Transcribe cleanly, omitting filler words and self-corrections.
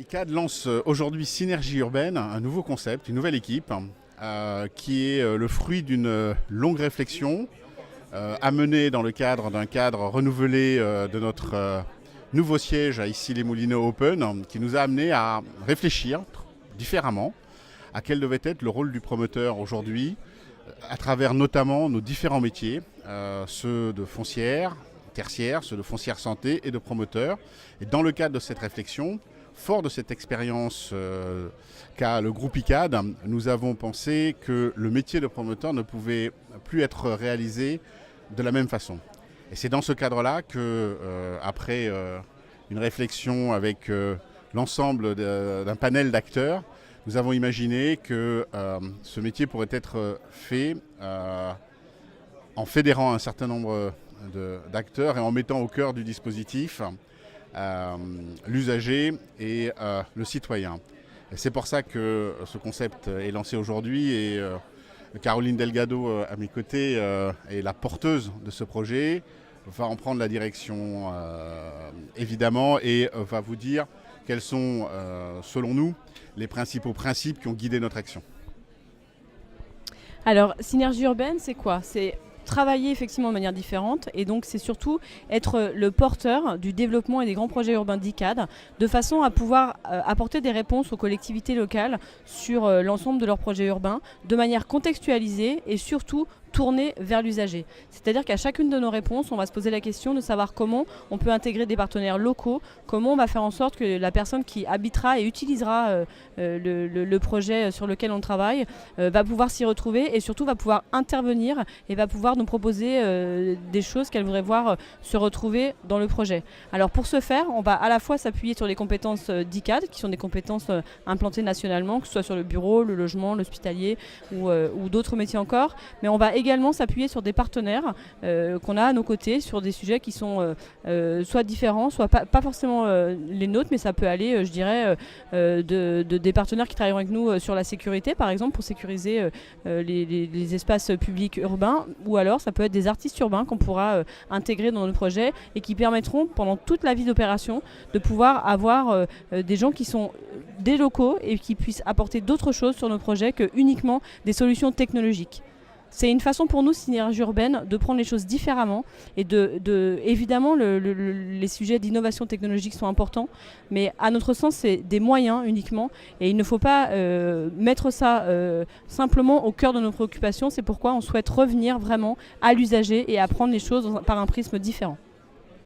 ICAD lance aujourd'hui Synergie Urbaine, un nouveau concept, une nouvelle équipe qui est le fruit d'une longue réflexion amenée dans le cadre d'un cadre renouvelé de notre nouveau siège à Issy-les-Moulineaux Open, qui nous a amené à réfléchir différemment à quel devait être le rôle du promoteur aujourd'hui, à travers notamment nos différents métiers, ceux de foncière, tertiaire, ceux de foncière santé et de promoteur. Et dans le cadre de cette réflexion, fort de cette expérience qu'a le groupe ICAD, nous avons pensé que le métier de promoteur ne pouvait plus être réalisé de la même façon. Et c'est dans ce cadre-là que, après une réflexion avec l'ensemble d'un panel d'acteurs, nous avons imaginé que ce métier pourrait être fait en fédérant un certain nombre d'acteurs et en mettant au cœur du dispositif l'usager et le citoyen. Et c'est pour ça que ce concept est lancé aujourd'hui et Caroline Delgado à mes côtés est la porteuse de ce projet, va en prendre la direction évidemment et va vous dire quels sont selon nous les principaux principes qui ont guidé notre action. Alors, synergie urbaine, c'est quoi ? C'est travailler effectivement de manière différente et donc c'est surtout être le porteur du développement et des grands projets urbains d'ICAD de façon à pouvoir apporter des réponses aux collectivités locales sur l'ensemble de leurs projets urbains de manière contextualisée et surtout tournée vers l'usager. C'est-à-dire qu'à chacune de nos réponses, on va se poser la question de savoir comment on peut intégrer des partenaires locaux, comment on va faire en sorte que la personne qui habitera et utilisera le projet sur lequel on travaille va pouvoir s'y retrouver et surtout va pouvoir intervenir et va pouvoir nous proposer des choses qu'elle voudrait voir se retrouver dans le projet. Alors pour ce faire, on va à la fois s'appuyer sur les compétences d'ICAD, qui sont des compétences implantées nationalement, que ce soit sur le bureau, le logement, l'hospitalier ou d'autres métiers encore, mais on va également s'appuyer sur des partenaires qu'on a à nos côtés sur des sujets qui sont soit différents, soit pas forcément les nôtres, mais ça peut aller, je dirais, des partenaires qui travaillent avec nous sur la sécurité, par exemple, pour sécuriser les espaces publics urbains, ou alors ça peut être des artistes urbains qu'on pourra intégrer dans nos projets et qui permettront pendant toute la vie d'opération de pouvoir avoir des gens qui sont des locaux et qui puissent apporter d'autres choses sur nos projets que uniquement des solutions technologiques. C'est une façon pour nous, Synergie Urbaine, de prendre les choses différemment et évidemment, les sujets d'innovation technologique sont importants, mais à notre sens, c'est des moyens uniquement et il ne faut pas mettre ça simplement au cœur de nos préoccupations. C'est pourquoi on souhaite revenir vraiment à l'usager et à prendre les choses par un prisme différent.